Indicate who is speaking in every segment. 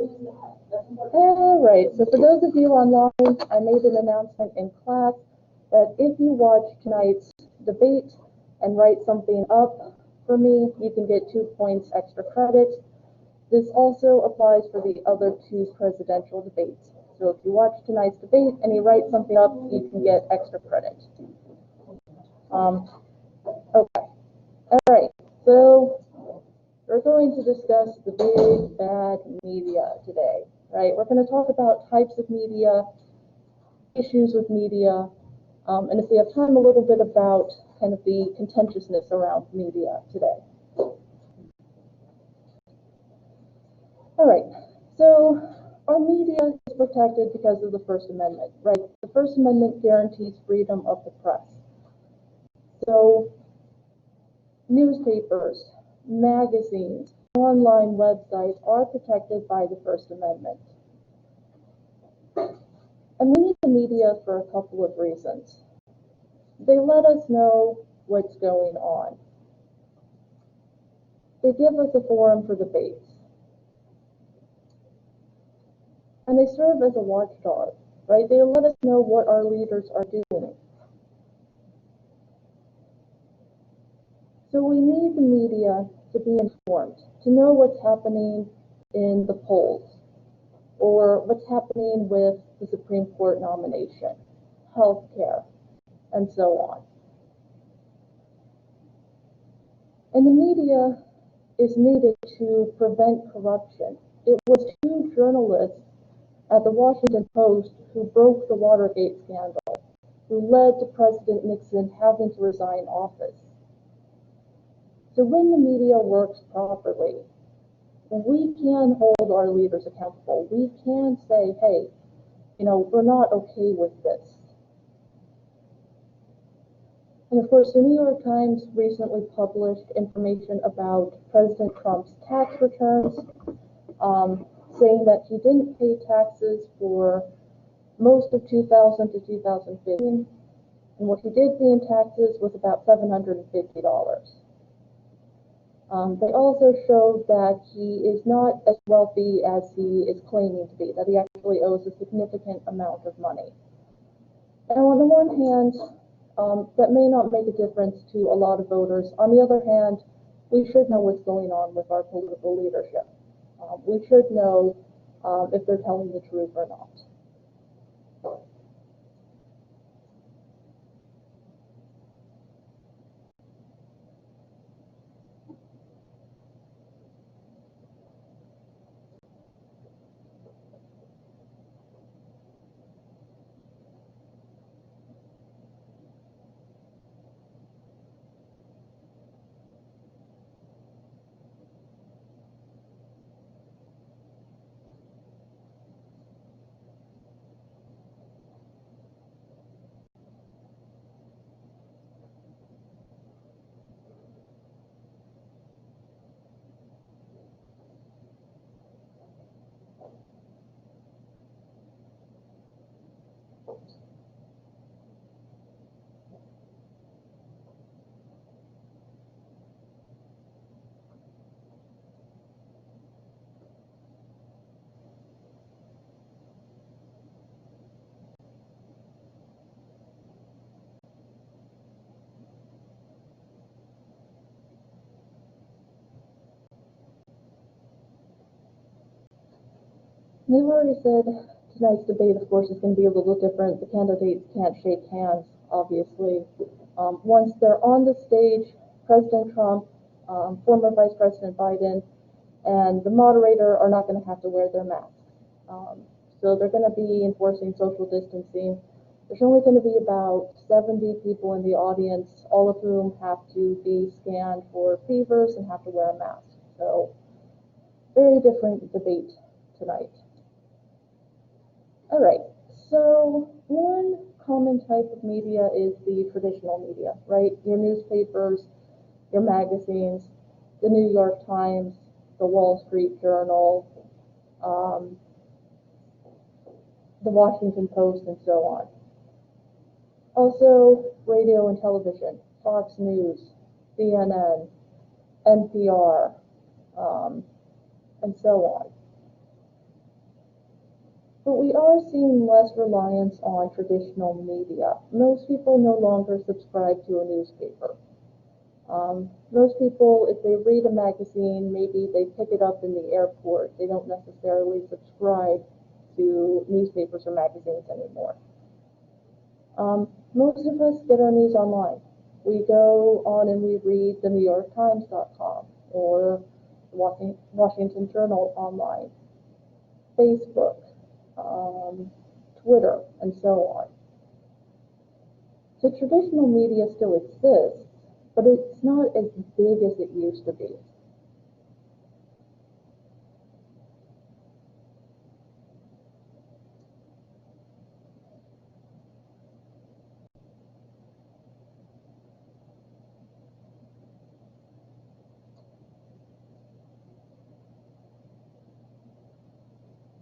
Speaker 1: All right, so for those of you online, I made an announcement in class that if you watch tonight's debate and write something up for me, you can get 2 points extra credit. This also applies for the other two presidential debates. So if you watch tonight's debate and you write something up, you can get extra credit. Okay, all right, so we're going to discuss the big bad media today, right? We're going to talk about types of media, issues with media, and if we have time, a little bit about kind of the contentiousness around media today. All right, so our media is protected because of the First Amendment, right? The First Amendment guarantees freedom of the press. So newspapers, magazines, online websites are protected by the First Amendment. And we need the media for a couple of reasons. They let us know what's going on. They give us a forum for debates. And they serve as a watchdog, right? They let us know what our leaders are doing. So we need the media to be informed, to know what's happening in the polls, or what's happening with the Supreme Court nomination, healthcare, and so on. And the media is needed to prevent corruption. It was two journalists at the Washington Post who broke the Watergate scandal, who led to President Nixon having to resign office. So when the media works properly, we can hold our leaders accountable. We can say, hey, we're not okay with this. And of course, the New York Times recently published information about President Trump's tax returns, saying that he didn't pay taxes for most of 2000 to 2015, and what he did pay in taxes was about $750. They also showed that he is not as wealthy as he is claiming to be, that he actually owes a significant amount of money. And on the one hand, that may not make a difference to a lot of voters. On the other hand, we should know what's going on with our political leadership. We should know if they're telling the truth or not. They've already said tonight's debate, of course, is going to be a little different. The candidates can't shake hands, obviously. Once they're on the stage, President Trump, former Vice President Biden, and the moderator are not going to have to wear their masks. So they're going to be enforcing social distancing. There's only going to be about 70 people in the audience, all of whom have to be scanned for fevers and have to wear a mask. So very different debate tonight. All right, so one common type of media is the traditional media, right? Your newspapers, your magazines, the New York Times, the Wall Street Journal, the Washington Post, and so on. Also, radio and television, Fox News, CNN, NPR, and so on. But we are seeing less reliance on traditional media. Most people no longer subscribe to a newspaper. Most people, if they read a magazine, maybe they pick it up in the airport. They don't necessarily subscribe to newspapers or magazines anymore. Most of us get our news online. We go on and we read the NewYorkTimes.com or Washington Journal online, Facebook, Twitter, and so on. So traditional media still exists, but it's not as big as it used to be.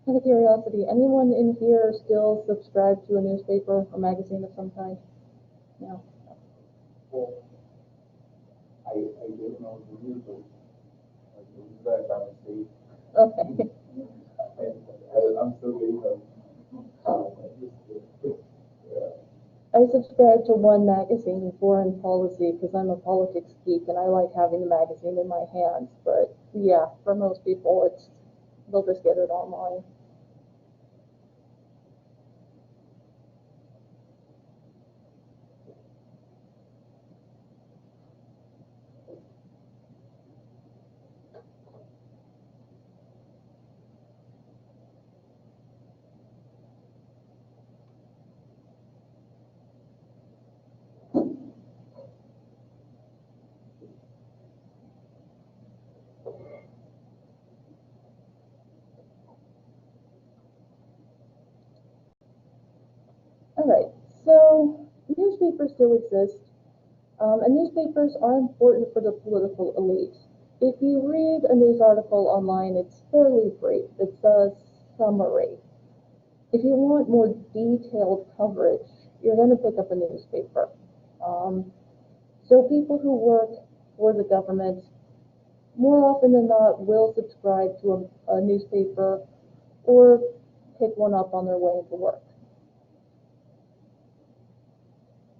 Speaker 1: Out of curiosity, anyone in here still subscribe to a newspaper or magazine of some kind? No.
Speaker 2: Well, I didn't know the news, but like, it was back on the state.
Speaker 1: Okay.
Speaker 2: I'm still getting them.
Speaker 1: I subscribe to one magazine, Foreign Policy, because I'm a politics geek and I like having the magazine in my hands. But yeah, for most people, they'll just get it online. All right, so newspapers still exist, and newspapers are important for the political elite. If you read a news article online, it's fairly brief. It's a summary. If you want more detailed coverage, you're going to pick up a newspaper. So people who work for the government, more often than not, will subscribe to a newspaper or pick one up on their way into work.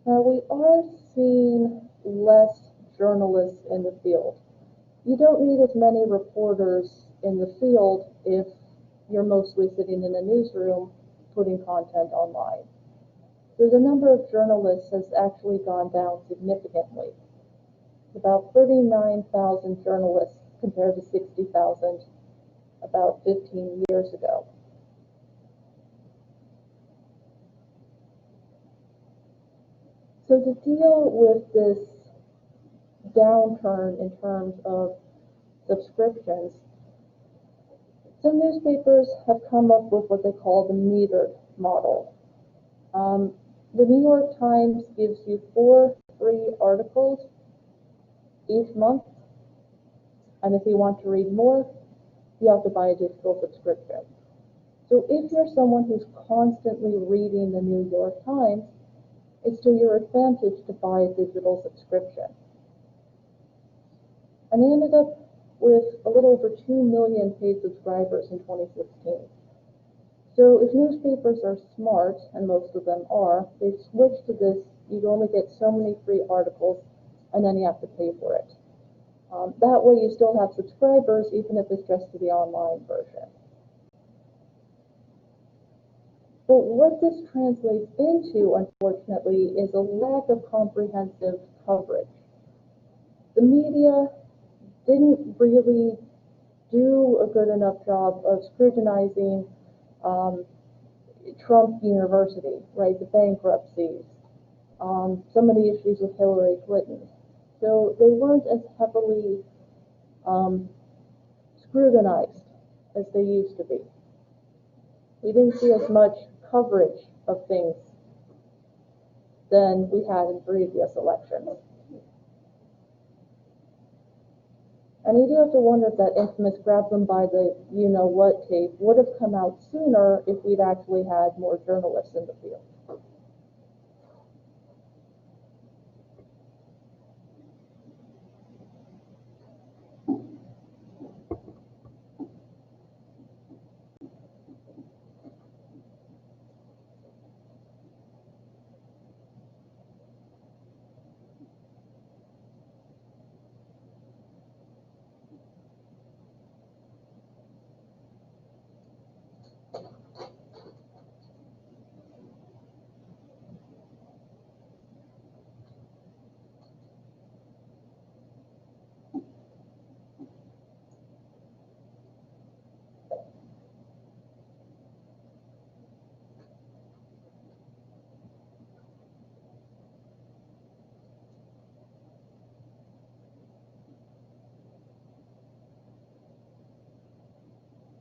Speaker 1: Now, we are seeing less journalists in the field. You don't need as many reporters in the field if you're mostly sitting in a newsroom putting content online. So the number of journalists has actually gone down significantly. About 39,000 journalists compared to 60,000 about 15 years ago. So to deal with this downturn in terms of subscriptions, some newspapers have come up with what they call the metered model. The New York Times gives you 4 free articles each month, and if you want to read more, you have to buy a digital subscription. So if you're someone who's constantly reading the New York Times, it's to your advantage to buy a digital subscription. And they ended up with a little over 2 million paid subscribers in 2016. So if newspapers are smart, and most of them are, they switch to this, you only get so many free articles, and then you have to pay for it. That way you still have subscribers, even if it's just to the online version. But what this translates into, unfortunately, is a lack of comprehensive coverage. The media didn't really do a good enough job of scrutinizing Trump University, right, the bankruptcies, some of the issues with Hillary Clinton. So they weren't as heavily scrutinized as they used to be. We didn't see as much coverage of things than we had in previous elections. And you do have to wonder if that infamous grab them by the you-know-what tape would have come out sooner if we'd actually had more journalists in the field.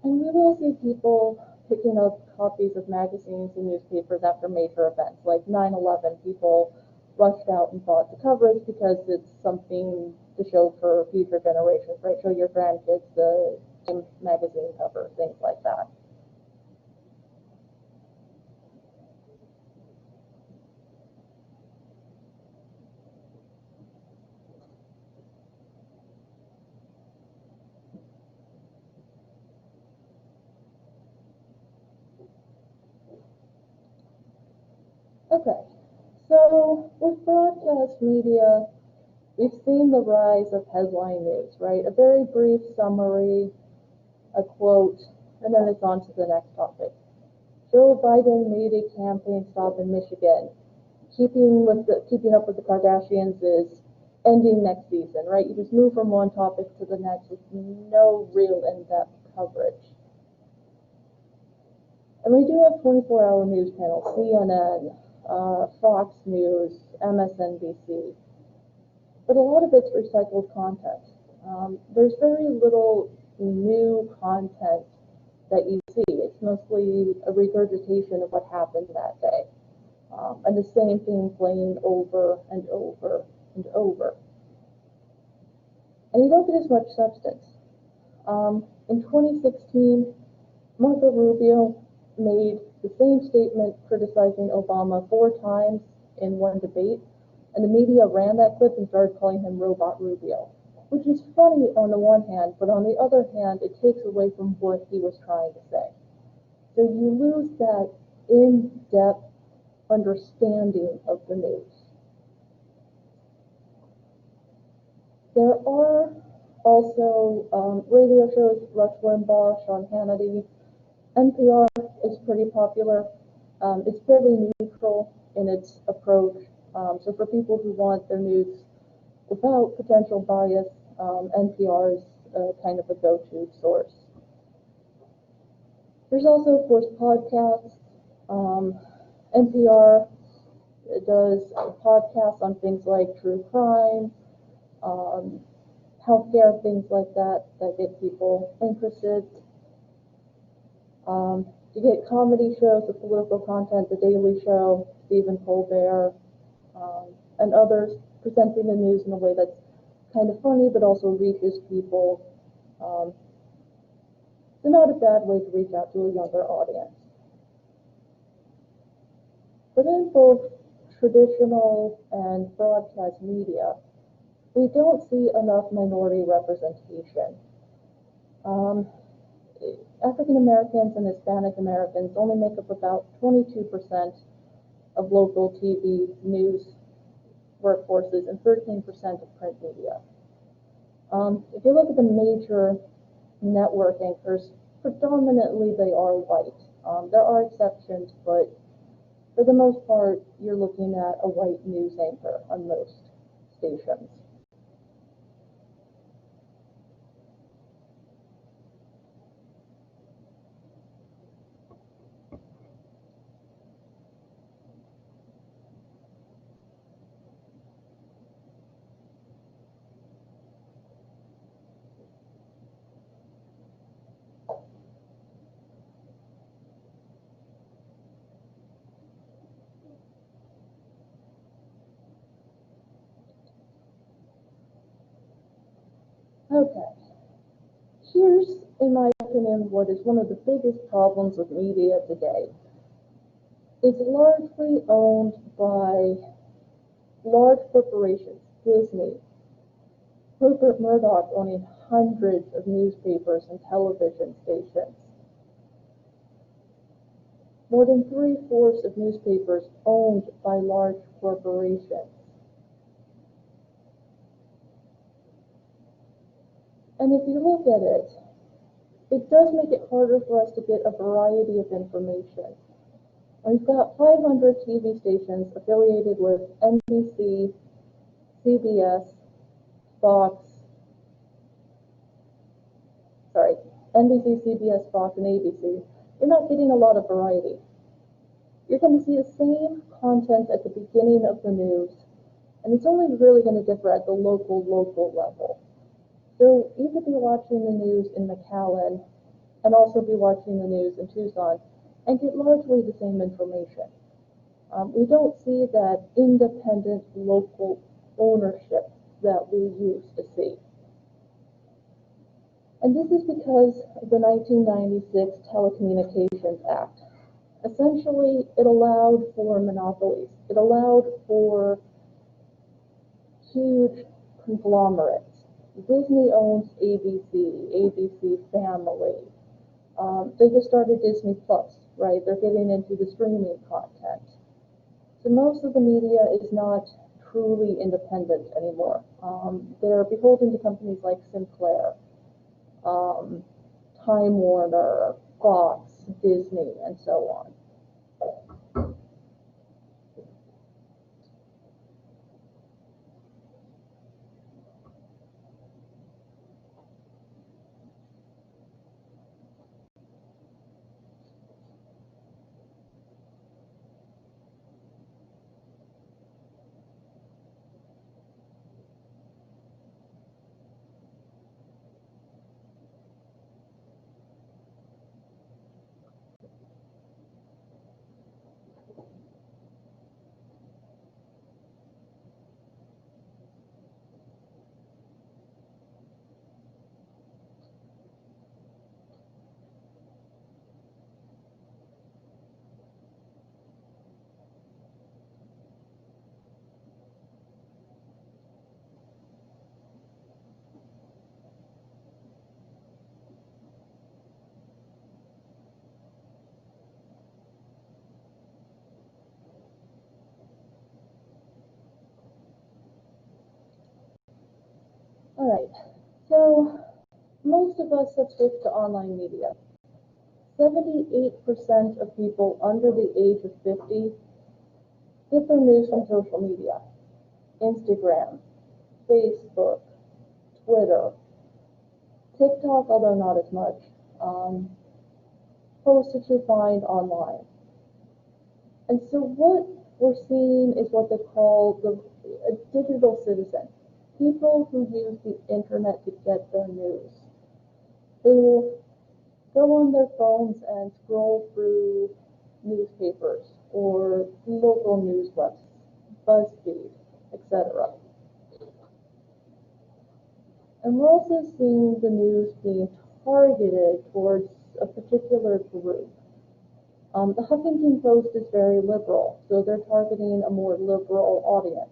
Speaker 1: And we will see people picking up copies of magazines and newspapers after major events, like 9/11. People rushed out and bought the coverage because it's something to show for future generations, right? Show your grandkids the magazine cover, things like that. Okay, so with broadcast media, we've seen the rise of headline news, right? A very brief summary, a quote, and then it's on to the next topic. Joe Biden made a campaign stop in Michigan. Keeping up with the Kardashians is ending next season, right? You just move from one topic to the next with no real in-depth coverage. And we do have 24-hour news panels, CNN, Fox News, MSNBC, but a lot of it's recycled content. There's very little new content that you see. It's mostly a regurgitation of what happened that day. And the same thing playing over and over and over. And you don't get as much substance. In 2016, Marco Rubio made the same statement criticizing Obama 4 times in one debate, and the media ran that clip and started calling him Robot Rubio, which is funny on the one hand, but on the other hand, it takes away from what he was trying to say. So you lose that in-depth understanding of the news. There are also radio shows, Rush Limbaugh, Sean Hannity. NPR is pretty popular. It's fairly neutral in its approach. So for people who want their news without potential bias, NPR is kind of a go-to source. There's also, of course, podcasts. NPR does podcasts on things like true crime, healthcare, things like that get people interested. You get comedy shows with political content, The Daily Show, Stephen Colbert, and others presenting the news in a way that's kind of funny but also reaches people. So not a bad way to reach out to a younger audience. But in both traditional and broadcast media, we don't see enough minority representation. African Americans and Hispanic Americans only make up about 22% of local TV news workforces and 13% of print media. If you look at the major network anchors, predominantly they are white. There are exceptions, but for the most part, you're looking at a white news anchor on most stations. Okay. Here's, in my opinion, what is one of the biggest problems with media today. It's largely owned by large corporations, Disney, Rupert Murdoch owning hundreds of newspapers and television stations. More than 3/4 of newspapers owned by large corporations. And if you look at it, it does make it harder for us to get a variety of information. We've got 500 TV stations affiliated with NBC, CBS, Fox, sorry, NBC, CBS, Fox, and ABC. You're not getting a lot of variety. You're going to see the same content at the beginning of the news, and it's only really going to differ at the local level. So you could be watching the news in McAllen and also be watching the news in Tucson and get largely the same information. We don't see that independent local ownership that we used to see. And this is because of the 1996 Telecommunications Act. Essentially, it allowed for monopolies. It allowed for huge conglomerates. Disney owns ABC, ABC Family. They just started Disney Plus, right? They're getting into the streaming content. So most of the media is not truly independent anymore. They're beholden to companies like Sinclair, Time Warner, Fox, Disney, and so on. All right, so most of us have switched to online media. 78% of people under the age of 50 get their news from social media. Instagram, Facebook, Twitter, TikTok, although not as much, posts that you find online. And so what we're seeing is what they call a digital citizen. People who use the internet to get their news, who go on their phones and scroll through newspapers or local news websites, BuzzFeed, etc. And we're also seeing the news being targeted towards a particular group. The Huffington Post is very liberal, so they're targeting a more liberal audience.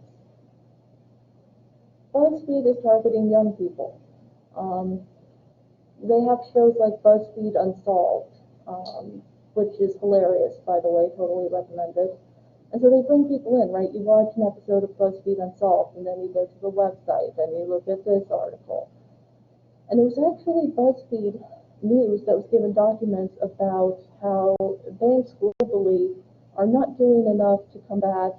Speaker 1: BuzzFeed is targeting young people. They have shows like BuzzFeed Unsolved, which is hilarious, by the way, totally recommended. And so they bring people in, right? You watch an episode of BuzzFeed Unsolved, and then you go to the website, and you look at this article. And it was actually BuzzFeed News that was given documents about how banks globally are not doing enough to combat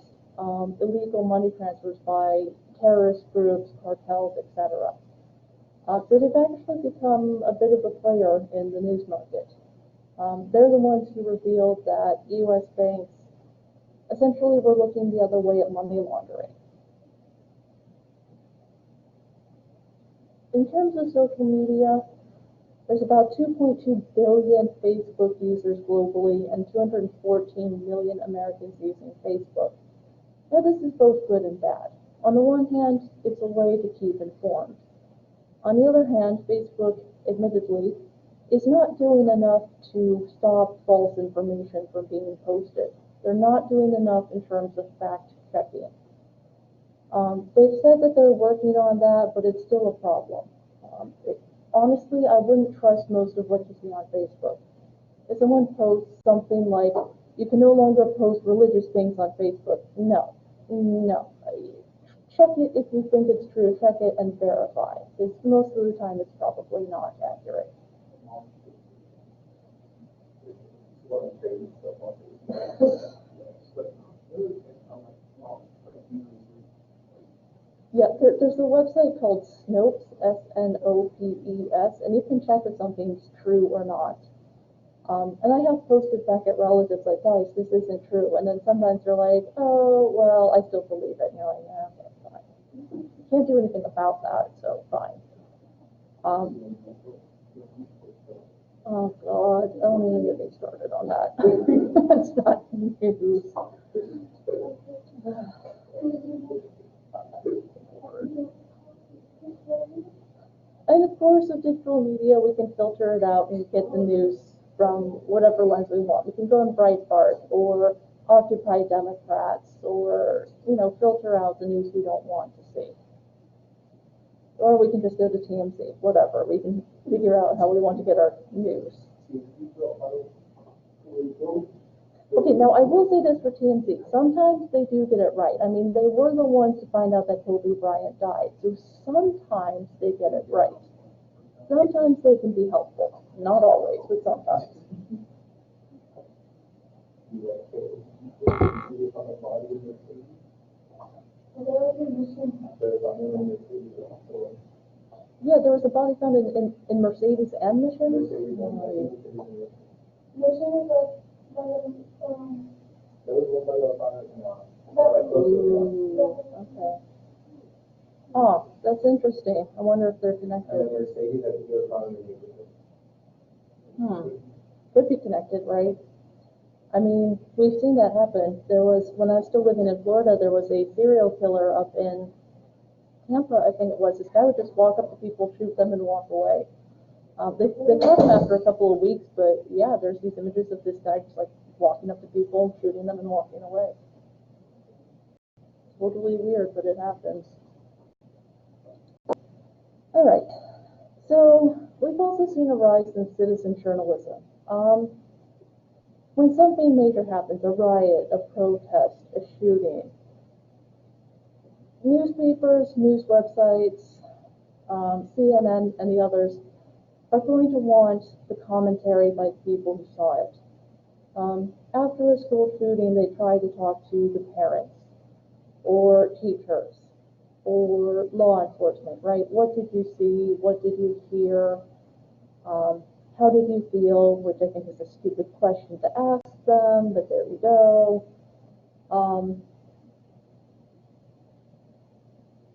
Speaker 1: illegal money transfers by terrorist groups, cartels, etc. So they've actually become a bit of a player in the news market. They're the ones who revealed that U.S. banks essentially were looking the other way at money laundering. In terms of social media, there's about 2.2 billion Facebook users globally and 214 million Americans using Facebook. Now this is both good and bad. On the one hand, it's a way to keep informed. On the other hand, Facebook, admittedly, is not doing enough to stop false information from being posted. They're not doing enough in terms of fact-checking. They've said that they're working on that, but it's still a problem. Honestly, I wouldn't trust most of what you see on Facebook. If someone posts something like, you can no longer post religious things on Facebook, no. Check it if you think it's true, check it and verify, because most of the time it's probably not accurate.
Speaker 2: crazy stuff on Facebook. But I'm like, wow,
Speaker 1: Yeah, there's a website called Snopes, Snopes, and you can check if something's true or not. And I have posted back at relatives like, guys, this isn't true. And then sometimes they're like, oh, well, I still believe it. And you're like, yeah, okay, fine. You can't do anything about that, so fine. Oh, God, don't even get me started on that. That's not news. And of course, with digital media, we can filter it out and get the news from whatever lens we want. We can go on Breitbart or Occupy Democrats or, filter out the news we don't want to see. Or we can just go to TMZ, whatever. We can figure out how we want to get our news. Okay, now I will say this for TMZ. Sometimes they do get it right. I mean, they were the ones to find out that Kobe Bryant died. So sometimes they get it right. Sometimes they can be helpful. Not always, but sometimes. Yeah, there was a body found in Mercedes and Mission. Okay. Oh, that's interesting. I wonder if they're connected. Could be connected, right? I mean, we've seen that happen. There was, when I was still living in Florida, there was a serial killer up in Tampa, I think it was. This guy would just walk up to people, shoot them, and walk away. They caught him after a couple of weeks, but yeah, there's these images of this guy just like walking up to people, shooting them, and walking away. Totally weird, but it happens. All right. So we've also seen a rise in citizen journalism. When something major happens, a riot, a protest, a shooting, newspapers, news websites, CNN, and the others are going to want the commentary by the people who saw it. After a school shooting, they try to talk to the parents or teachers or law enforcement, right? What did you see? What did you hear? How did you feel? Which I think is a stupid question to ask them, but there we go.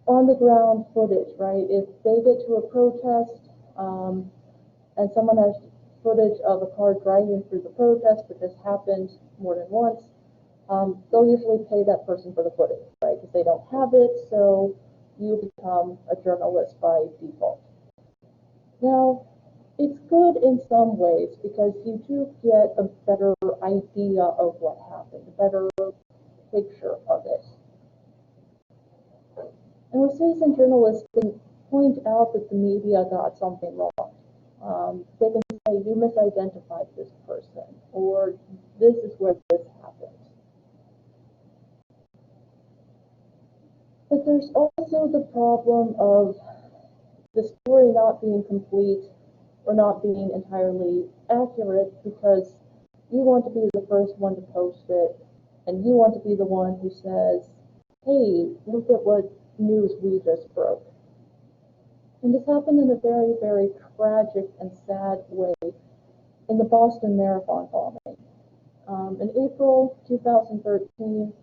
Speaker 1: On the ground footage, right? If they get to a protest and someone has footage of a car driving through the protest, but this happened more than once, they'll usually pay that person for the footage, right? Because they don't have it, so you become a journalist by default. Now, it's good in some ways because you do get a better idea of what happened, a better picture of it. And with citizen journalists, they point out that the media got something wrong. They can say, you misidentified this person, or this is where this happened. But there's also the problem of the story not being complete or not being entirely accurate because you want to be the first one to post it, and you want to be the one who says, hey, look at what news we just broke. And this happened in a very, very tragic and sad way in the Boston Marathon bombing. In April 2013,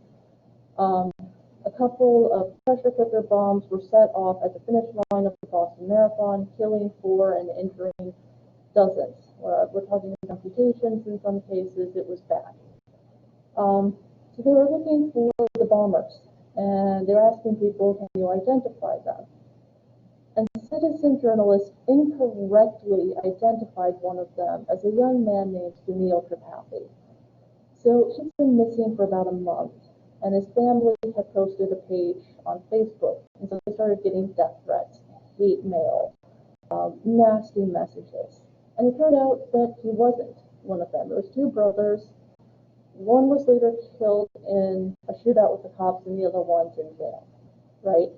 Speaker 1: a couple of pressure cooker bombs were set off at the finish line of the Boston Marathon, killing 4 and injuring dozens. We're talking amputations in some cases. It was bad. So they were looking for the bombers, and they were asking people, can you identify them? And citizen journalists incorrectly identified one of them as a young man named Sunil Tripathi. So he's been missing for about a month, and his family had posted a page on Facebook, and so they started getting death threats, hate mail, nasty messages. And it turned out that he wasn't one of them. It was 2 brothers. One was later killed in a shootout with the cops, and the other one's in jail, right?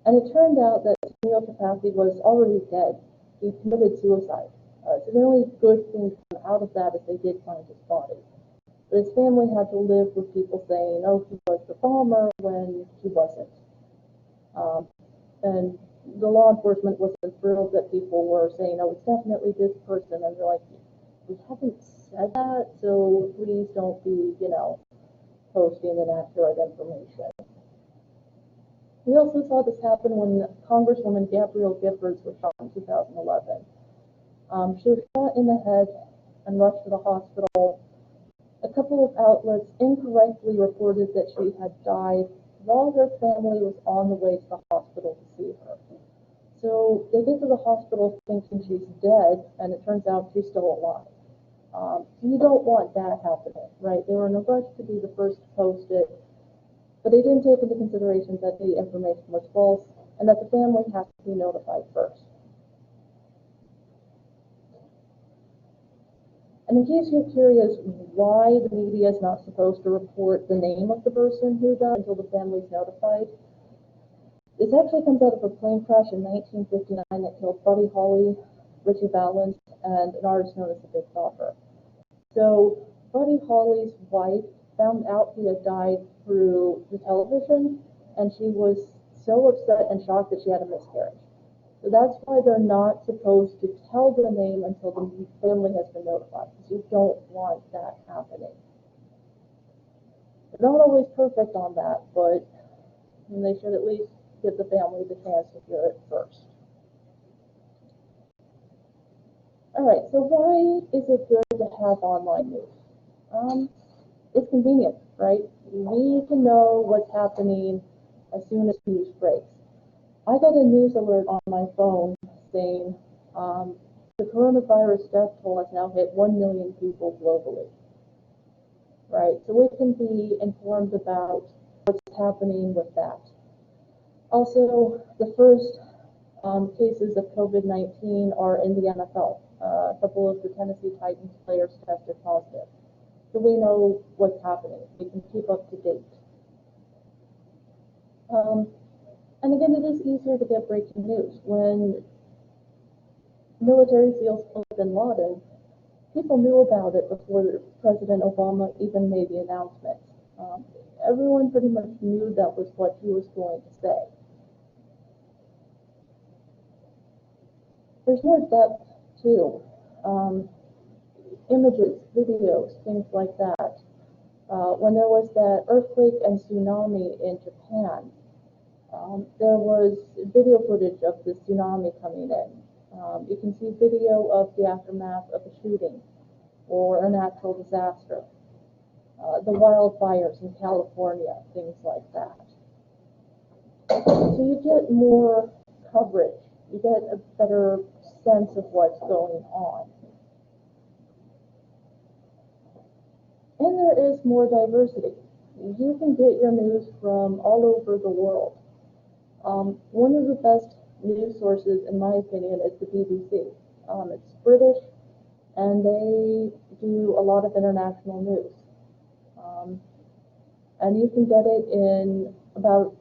Speaker 1: And it turned out that Sunil Tripathi was already dead. He committed suicide. So the only good thing to come out of that is they did find his body. But his family had to live with people saying, oh, he was the bomber when he wasn't. And the law enforcement wasn't thrilled that people were saying, oh, it's definitely this person. And they're like, we haven't said that, so please don't be, posting inaccurate information. We also saw this happen when Congresswoman Gabrielle Giffords was shot in 2011. She was shot in the head and rushed to the hospital. A couple of outlets incorrectly reported that she had died while her family was on the way to the hospital to see her. So they get to the hospital thinking she's dead, and it turns out she's still alive. You don't want that happening, right? They were in a rush to be the first to post it, but they didn't take into consideration that the information was false and that the family has to be notified first. And in case you're curious why the media is not supposed to report the name of the person who died until the family is notified, this actually comes out of a plane crash in 1959 that killed Buddy Holly, Richie Valens, and an artist known as the Big Bopper. So Buddy Holly's wife found out he had died through the television, and she was so upset and shocked that she had a miscarriage. So that's why they're not supposed to tell the name until the family has been notified, because you don't want that happening. They're not always perfect on that, but they should at least give the family the chance to hear it first. All right, so why is it good to have online news? It's convenient, right? We can know what's happening as soon as news breaks. I got a news alert on my phone saying the coronavirus death toll has now hit 1 million people globally, right? So we can be informed about what's happening with that. Also, the first cases of COVID-19 are in the NFL. A couple of the Tennessee Titans players tested positive. So we know what's happening. We can keep up to date. And again, it is easier to get breaking news. When military SEALs killed bin Laden, people knew about it before President Obama even made the announcement. Everyone pretty much knew that was what he was going to say. There's more depth too. Images, videos, things like that. When there was that earthquake and tsunami in Japan, there was video footage of the tsunami coming in. You can see video of the aftermath of a shooting or a natural disaster. The wildfires in California, things like that. So you get more coverage. You get a better sense of what's going on. And there is more diversity. You can get your news from all over the world. One of the best news sources, in my opinion, is the BBC. It's British, and they do a lot of international news. And you can get it in about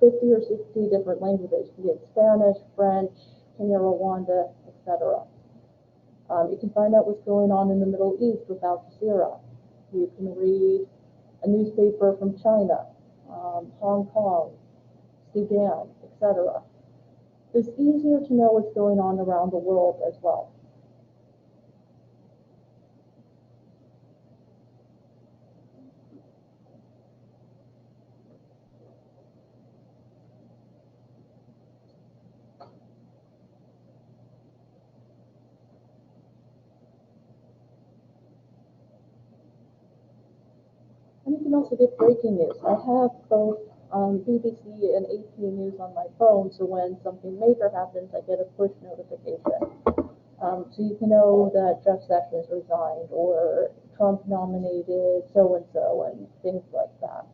Speaker 1: 50 or 60 different languages. You can get Spanish, French, Kenya, Rwanda, etc. You can find out what's going on in the Middle East with Al Jazeera. You can read a newspaper from China, Hong Kong, Sudan, etc. It's easier to know what's going on around the world as well. And you can also get breaking news. I have both BBC and AP News on my phone, so when something major happens, I get a push notification. So you can know that Jeff Sessions resigned, or Trump nominated so-and-so, and things like that.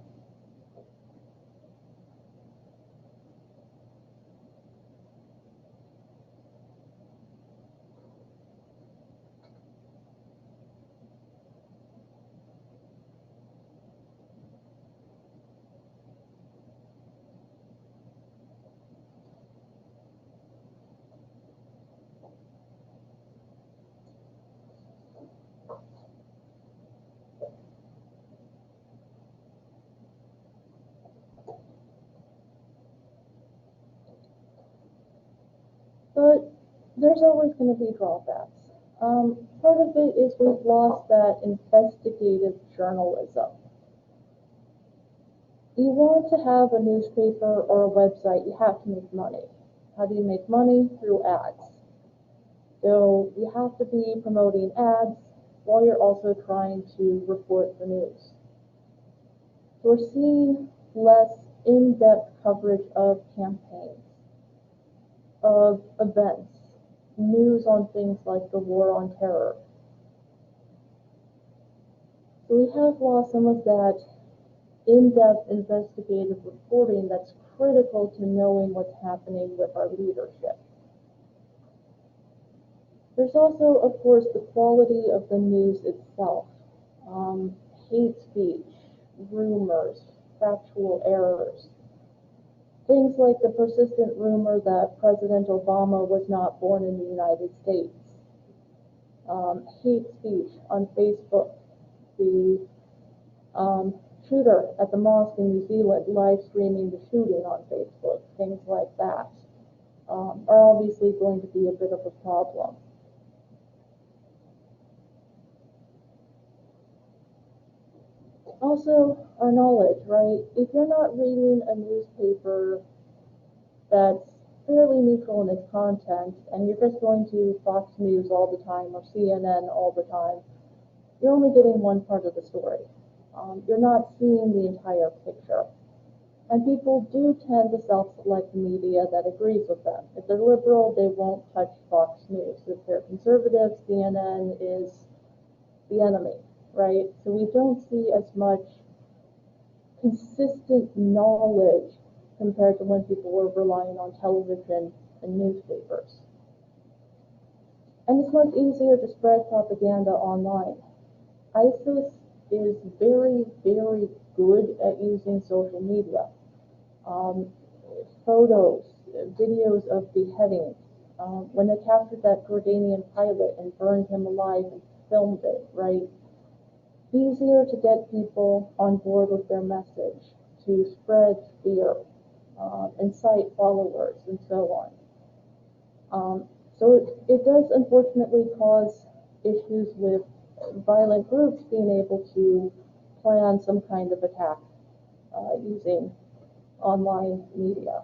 Speaker 1: But there's always going to be drawbacks. Part of it is we've lost that investigative journalism. You want to have a newspaper or a website, you have to make money. How do you make money? Through ads. So you have to be promoting ads while you're also trying to report the news. So we're seeing less in-depth coverage of campaigns, of events, news on things like the war on terror. So we have lost some of that in-depth investigative reporting that's critical to knowing what's happening with our leadership. There's also, of course, the quality of the news itself. Hate speech, rumors, factual errors. Things like the persistent rumor that President Obama was not born in the United States. Hate speech on Facebook. The shooter at the mosque in New Zealand live streaming the shooting on Facebook. Things like that are obviously going to be a bit of a problem. Also, our knowledge, right? If you're not reading a newspaper that's fairly neutral in its content, and you're just going to Fox News all the time or CNN all the time, you're only getting one part of the story. You're not seeing the entire picture. And people do tend to self-select media that agrees with them. If they're liberal, they won't touch Fox News. If they're conservative, CNN is the enemy, right? So we don't see as much consistent knowledge compared to when people were relying on television and newspapers. And it's much easier to spread propaganda online. ISIS is very, very good at using social media. Photos, videos of beheadings. When they captured that Jordanian pilot and burned him alive and filmed it, right? Easier to get people on board with their message, to spread fear, incite followers, and so on. So it does unfortunately cause issues with violent groups being able to plan some kind of attack using online media.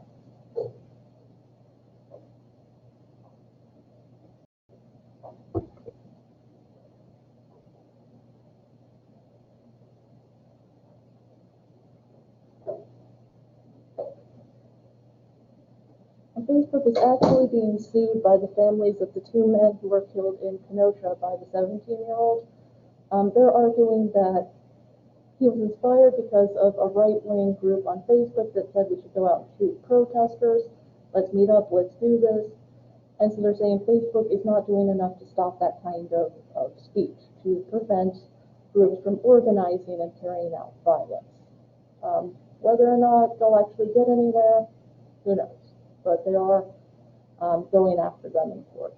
Speaker 1: And Facebook is actually being sued by the families of the two men who were killed in Kenosha by the 17-year-old. They're arguing that he was inspired because of a right-wing group on Facebook that said we should go out and shoot protesters. Let's meet up, let's do this. And so they're saying Facebook is not doing enough to stop that kind of speech, to prevent groups from organizing and carrying out violence. Whether or not they'll actually get anywhere, who knows? But they are going after them in court.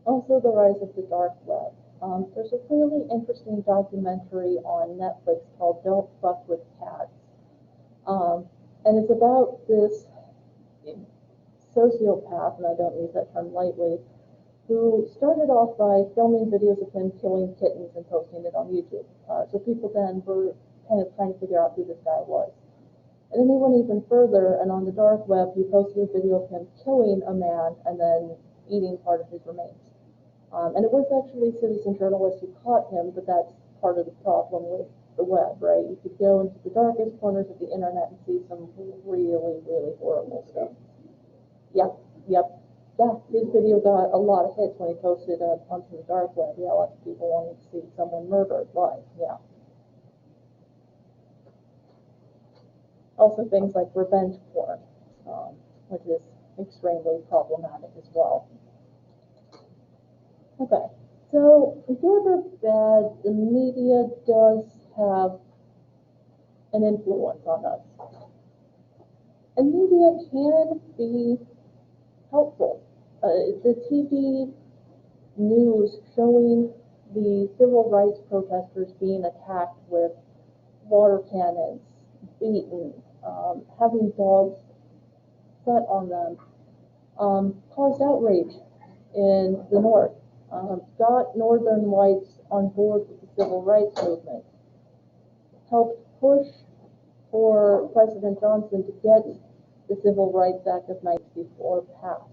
Speaker 1: Also, the rise of the dark web. There's a really interesting documentary on Netflix called Don't Fuck with Cats. And it's about this sociopath, and I don't use that term lightly, who started off by filming videos of him killing kittens and posting it on YouTube. So people then were kind of trying to figure out who this guy was. And then he went even further, and on the dark web, he posted a video of him killing a man and then eating part of his remains. And it was actually citizen journalists who caught him, but that's part of the problem with the web, right? You could go into the darkest corners of the internet and see some really, really horrible stuff. Yep. Yeah, his video got a lot of hits when he posted onto the dark web. Yeah, lots of people wanted to see someone murdered live, yeah. Also things like revenge porn, which is extremely problematic as well. Okay, so good or bad, the media does have an influence on us. And media can be helpful. The TV news showing the civil rights protesters being attacked with water cannons, beaten, having dogs set on them, caused outrage in the North, got Northern whites on board with the civil rights movement, helped push for President Johnson to get the Civil Rights Act of 1964 passed.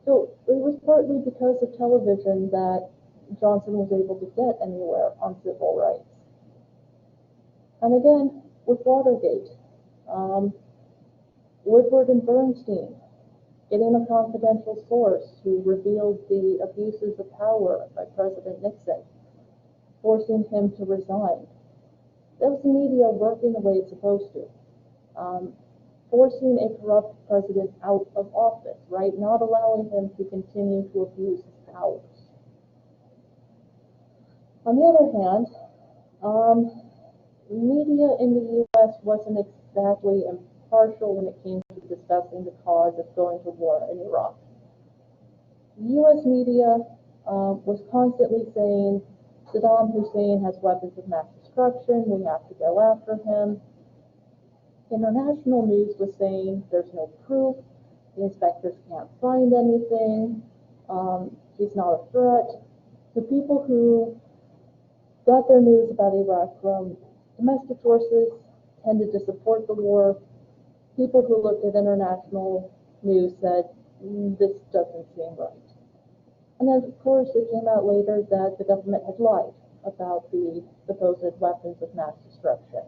Speaker 1: So it was partly because of television that Johnson was able to get anywhere on civil rights. And again, with Watergate, um, Woodward and Bernstein getting a confidential source who revealed the abuses of power by President Nixon, forcing him to resign. That was the media working the way it's supposed to. Forcing a corrupt president out of office, right? Not allowing him to continue to abuse his powers. On the other hand, media in the U.S. wasn't exactly impartial when it came to discussing the cause of going to war in Iraq. U.S. media was constantly saying Saddam Hussein has weapons of mass destruction, we have to go after him. International news was saying there's no proof, the inspectors can't find anything, he's not a threat. The people who got their news about Iraq from domestic sources tended to support the war. People who looked at international news said, this doesn't seem right. And then, of course, it came out later that the government had lied about the supposed weapons of mass destruction.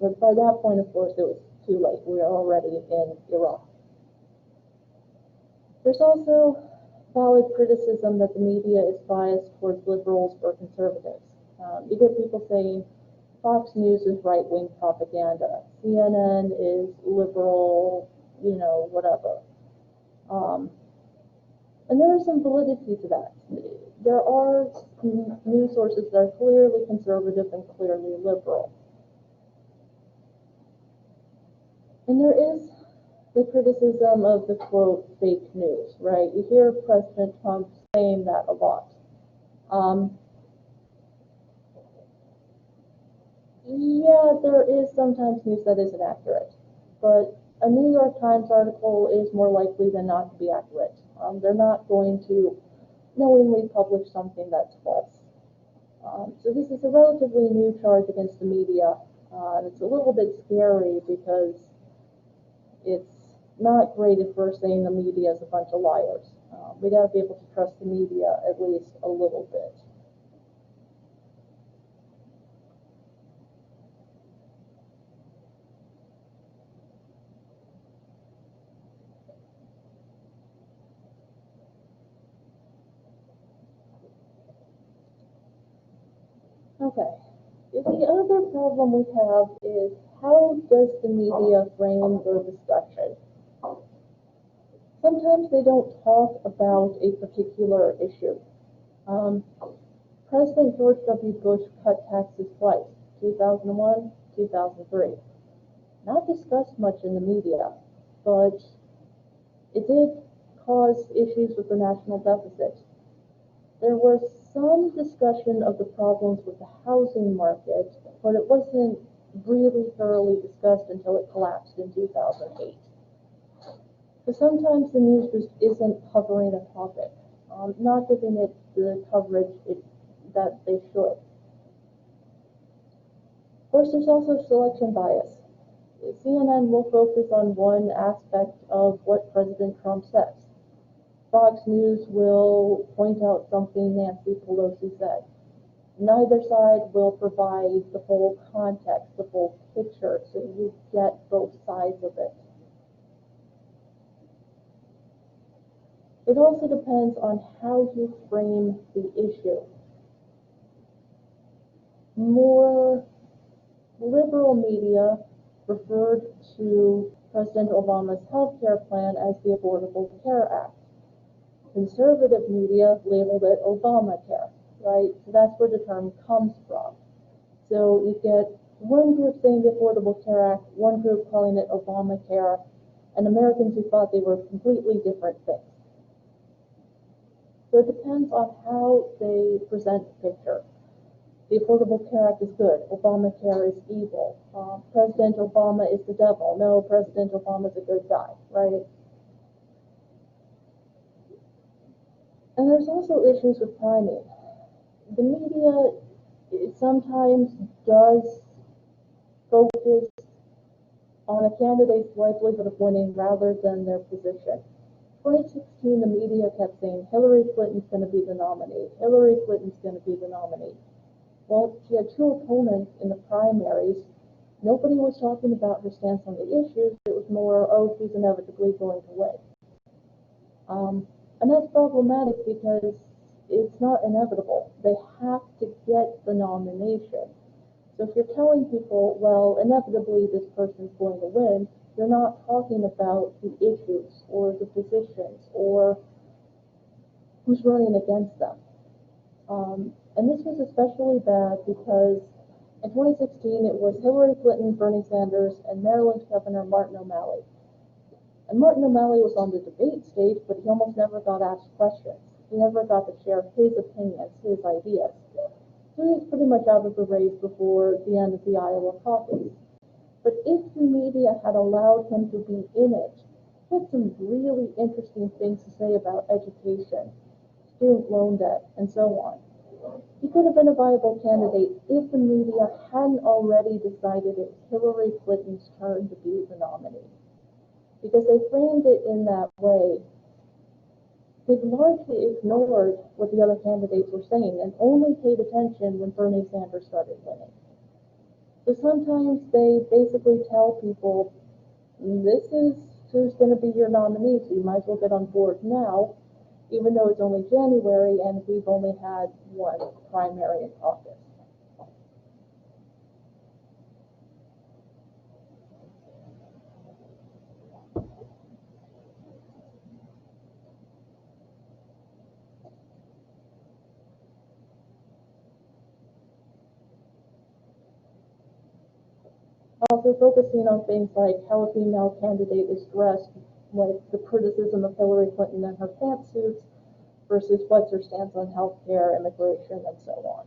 Speaker 1: But by that point, of course, it was too late. We are already in Iraq. There's also valid criticism that the media is biased towards liberals or conservatives. You get people saying Fox News is right-wing propaganda, CNN is liberal, whatever. And there is some validity to that. There are news sources that are clearly conservative and clearly liberal. And there is the criticism of the quote fake news, right? You hear President Trump saying that a lot. Yeah, there is sometimes news that isn't accurate, but a New York Times article is more likely than not to be accurate. They're not going to knowingly publish something that's false. So this is a relatively new charge against the media, and it's a little bit scary because it's not great if we're saying the media is a bunch of liars. We gotta be able to trust the media at least a little bit. Okay. The other problem we have is how does the media frame their discussion? Sometimes they don't talk about a particular issue. President George W. Bush cut taxes twice, 2001, 2003. Not discussed much in the media, but it did cause issues with the national deficit. There was some discussion of the problems with the housing market, but it wasn't really thoroughly discussed until it collapsed in 2008. So sometimes the news just isn't covering a topic, not giving it the coverage that they should. Of course, there's also selection bias. CNN will focus on one aspect of what President Trump says. Fox News will point out something Nancy Pelosi said. Neither side will provide the full context, the full picture, so you get both sides of it. It also depends on how you frame the issue. More liberal media referred to President Obama's health care plan as the Affordable Care Act. Conservative media labeled it Obamacare, right? So that's where the term comes from. So you get one group saying the Affordable Care Act, one group calling it Obamacare, and Americans who thought they were completely different things. So it depends on how they present the picture. The Affordable Care Act is good. Obamacare is evil. President Obama is the devil. No, President Obama is a good guy, right? And there's also issues with timing. The media sometimes does focus on a candidate's likelihood of winning rather than their position. 2016, the media kept saying Hillary Clinton's going to be the nominee. Hillary Clinton's going to be the nominee. Well, she had two opponents in the primaries. Nobody was talking about her stance on the issues. It was more, oh, she's inevitably going to win. And that's problematic because it's not inevitable. They have to get the nomination. So if you're telling people, well, inevitably this person's going to win, you're not talking about the issues or the positions or who's running against them. And this was especially bad because in 2016 it was Hillary Clinton, Bernie Sanders, and Maryland Governor Martin O'Malley. And Martin O'Malley was on the debate stage, but he almost never got asked questions. He never got to share his opinions, his ideas. So he was pretty much out of the race before the end of the Iowa caucus. But if the media had allowed him to be in it, he had some really interesting things to say about education, student loan debt, and so on. He could have been a viable candidate if the media hadn't already decided it was Hillary Clinton's turn to be the nominee. Because they framed it in that way, they've largely ignored what the other candidates were saying and only paid attention when Bernie Sanders started winning. So sometimes they basically tell people, this is who's going to be your nominee, so you might as well get on board now, even though it's only January and we've only had one primary and caucus. Also focusing on things like how a female candidate is dressed, like the criticism of Hillary Clinton and her pantsuits versus what's her stance on healthcare, immigration, and so on.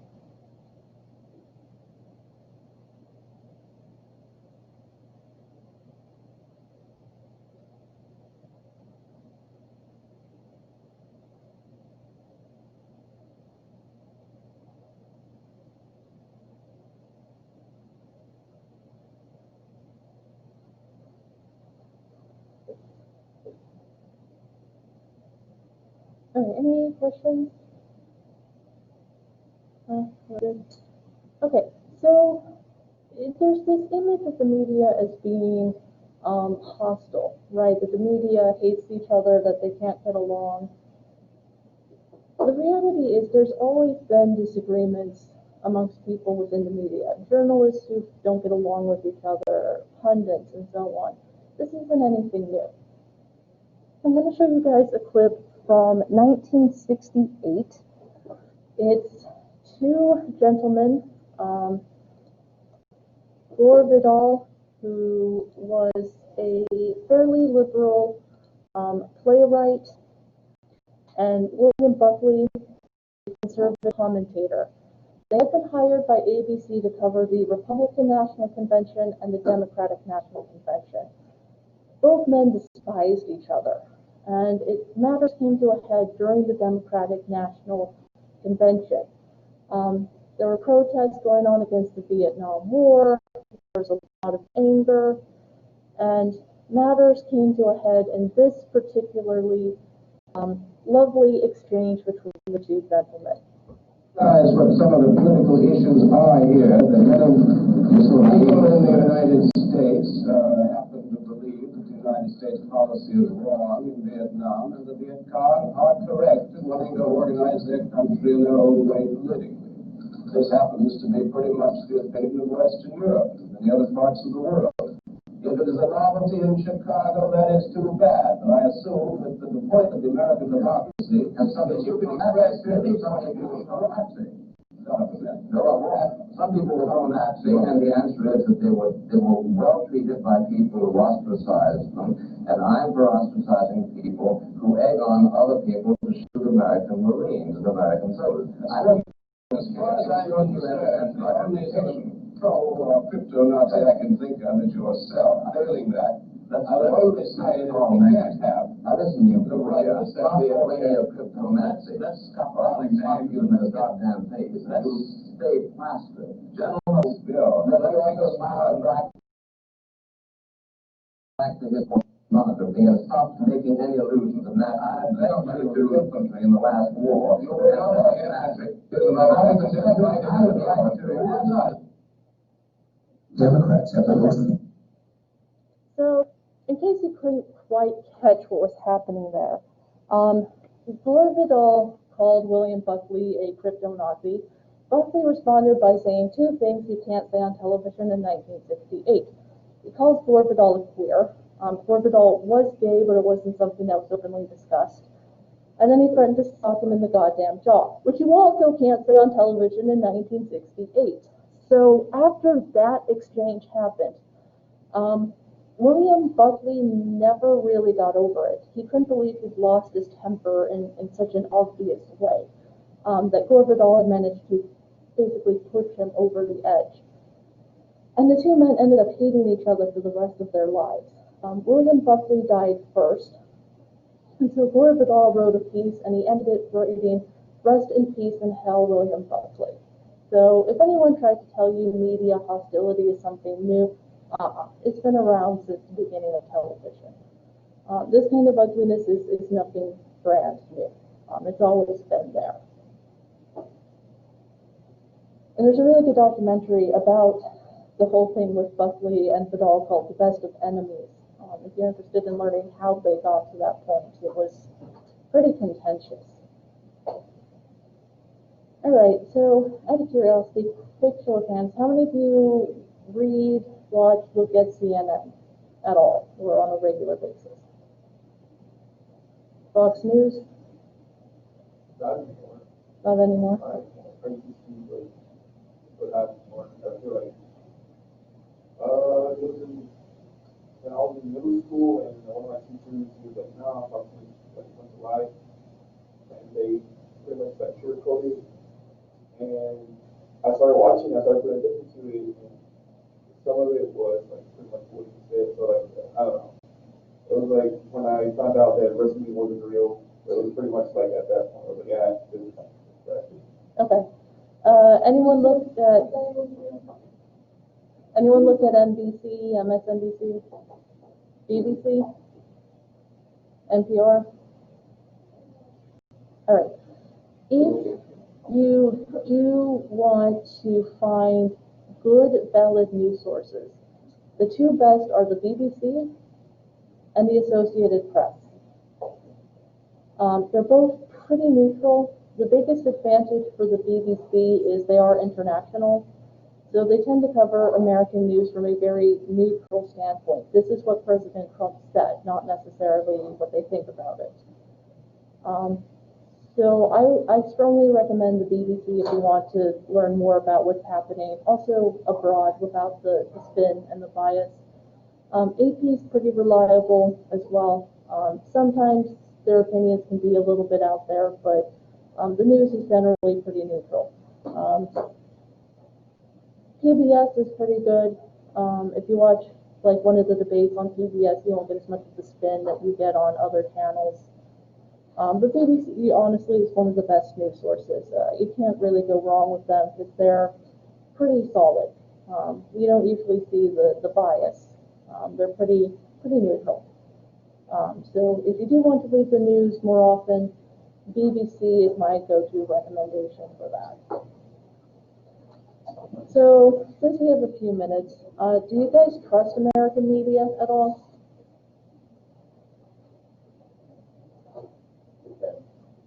Speaker 1: All right, any questions? Okay, so there's this image of the media as being hostile, right? That the media hates each other, that they can't get along. The reality is there's always been disagreements amongst people within the media. Journalists who don't get along with each other, pundits, and so on. This isn't anything new. I'm going to show you guys a clip from 1968. It's two gentlemen, Gore Vidal, who was a fairly liberal playwright, and William Buckley, a conservative commentator. They had been hired by ABC to cover the Republican National Convention and the Democratic National Convention. Both men despised each other, and matters came to a head during the Democratic National Convention. There were protests going on against the Vietnam War. There was a lot of anger, and matters came to a head in this particularly lovely exchange between the two gentlemen.
Speaker 3: That's what some of the political issues are here. The people in the United States happen to believe that the United States policy is wrong in Vietnam, and the Viet Cong are correct in wanting to organize their country in their own way politically. This happens to be pretty much the opinion of Western Europe and many other parts of the world. If it is a novelty in Chicago, that is too bad. But I assume that the point of the American democracy and something you can have accidentally, somebody can be thrown accident. Some people were thrown accident, and the answer is that they were well treated by people who ostracized them, and I'm for ostracizing people who egg on other people to shoot American Marines and American soldiers. I don't, as far as I know, you have an organization, crypto Nazi I can think of is yourself. Failing that. That's I would only say that all names have. Now listen, you go right on the crypto Nazi. Let's stop you in the goddamn face. Let's stay plastic. General Bill. Now let me go back to his monography and stop making any allusions to that. I don't know to infantry in the last war. Democrats have the most.
Speaker 1: So, in case you couldn't quite catch what was happening there, Gore Vidal called William Buckley a crypto-Nazi. Buckley responded by saying two things you can't say on television in 1968. He calls Gore Vidal a queer. Gore Vidal was gay, but it wasn't something that was openly discussed. And then he threatened to sock him in the goddamn jaw, which you also can't say on television in 1968. So after that exchange happened, William Buckley never really got over it. He couldn't believe he'd lost his temper in such an obvious way, that Gore Vidal had managed to basically push him over the edge. And the two men ended up hating each other for the rest of their lives. William Buckley died first, and so Gore Vidal wrote a piece, and he ended it writing, "Rest in peace in hell, William Buckley." So if anyone tries to tell you media hostility is something new, it's been around since the beginning of television. This kind of ugliness is nothing brand new. It's always been there. And there's a really good documentary about the whole thing with Buckley and Vidal called The Best of Enemies. If you're interested in learning how they got to that point, it was pretty contentious. Alright, so out of curiosity, quick show of hands, how many of you read, watch, look at CNN at all, or on a regular basis? Fox News?
Speaker 2: Not anymore.
Speaker 1: Not anymore?
Speaker 2: I used to see, but not anymore. I feel like, when I was in middle school, and one of my teachers, he was like, no, I'm talking like a bunch of lies, and they pretty much like sugarcoated. And I started watching, I started paying attention to it, and some of it was like pretty much what he said. So like, I don't know. It was like when I found out that wrestling wasn't real, it was pretty much like at that point, I was like, yeah, this is exactly.
Speaker 1: Okay. Anyone look at NBC, MSNBC, BBC, NPR? All right. If you do want to find good, valid news sources, the two best are the BBC and the Associated Press. They're both pretty neutral. The biggest advantage for the BBC is they are international, so they tend to cover American news from a very neutral standpoint. This is what President Trump said, not necessarily what they think about it. So I strongly recommend the BBC if you want to learn more about what's happening, also abroad without the spin and the bias. AP is pretty reliable as well. Sometimes their opinions can be a little bit out there, but the news is generally pretty neutral. PBS is pretty good. If you watch like one of the debates on PBS, you won't get as much of the spin that you get on other channels. But BBC, honestly, is one of the best news sources. You can't really go wrong with them because they're pretty solid. You don't usually see the bias. They're pretty neutral. So if you do want to read the news more often, BBC is my go-to recommendation for that. So since we have a few minutes, do you guys trust American media at all?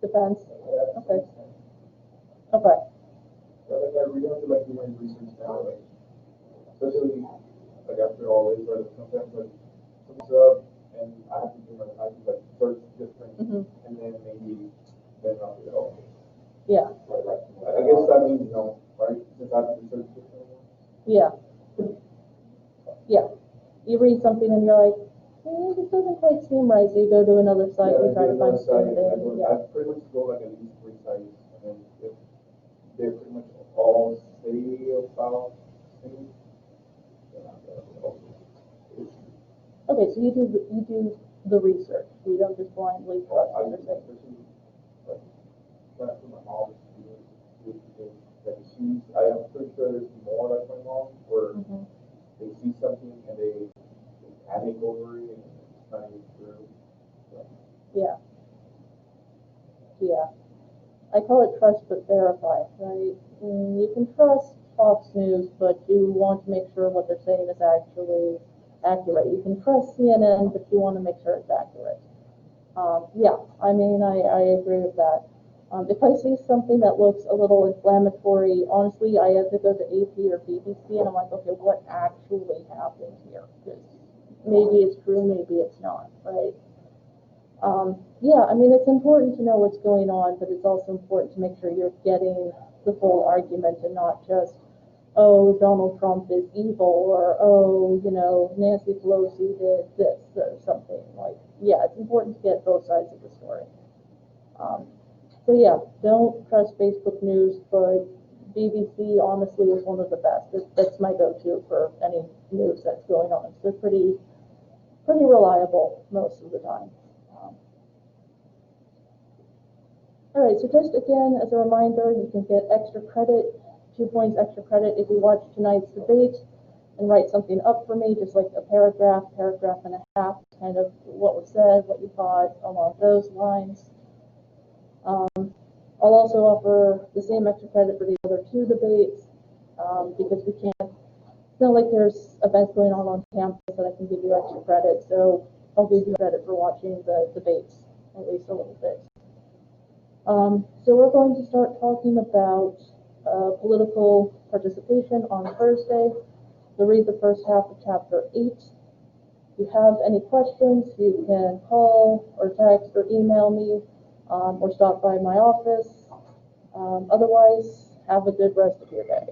Speaker 1: Depends. Okay. Okay.
Speaker 2: But like I really have to like do my research now, like especially like after all this, right? Sometimes like comes up and I have to do my I have to like search different and then maybe then I'll be okay.
Speaker 1: Yeah,
Speaker 2: I guess that means no, right? Since I have to research this anymore.
Speaker 1: yeah, yeah. You read something and you're like, this doesn't quite seem right, so you go to another site and try to find the same thing, yeah.
Speaker 2: I pretty much go like at least 3 sites, and then if they're pretty much all say about things, then I'm okay.
Speaker 1: Okay, so you do the research, you don't just blindly trust
Speaker 2: I
Speaker 1: what they're saying.
Speaker 2: especially like trying to put my mom to things that she's. I am pretty sure there's more like my mom where they see something and they panic over it and it's not even true. So,
Speaker 1: Yeah. Yeah. I call it trust but verify, right? You can trust Fox News, but you want to make sure what they're saying is actually accurate. You can trust CNN, but you want to make sure it's accurate. Yeah, I mean, I agree with that. If I see something that looks a little inflammatory, honestly, I have to go to AP or BBC, and I'm like, okay, what actually happened here? Because maybe it's true, maybe it's not, right? Yeah, I mean, it's important to know what's going on, but it's also important to make sure you're getting the full argument and not just, oh, Donald Trump is evil, or, oh, Nancy Pelosi did this or something. Like, yeah, it's important to get both sides of the story. So yeah, don't trust Facebook News, but BBC honestly is one of the best. That's my go-to for any news that's going on. So they're pretty reliable most of the time. All right, so just again, as a reminder, you can get extra credit, 2 points extra credit if you watch tonight's debate and write something up for me, just like a paragraph and a half, kind of what was said, what you thought, along those lines. I'll also offer the same extra credit for the other 2 debates, because we can't, it's not like there's events going on campus that I can give you extra credit, so I'll give you credit for watching the debates, at least a little bit. So we're going to start talking about political participation on Thursday. We'll read the first half of chapter 8. If you have any questions, you can call or text or email me, or stop by my office. Otherwise, have a good rest of your day.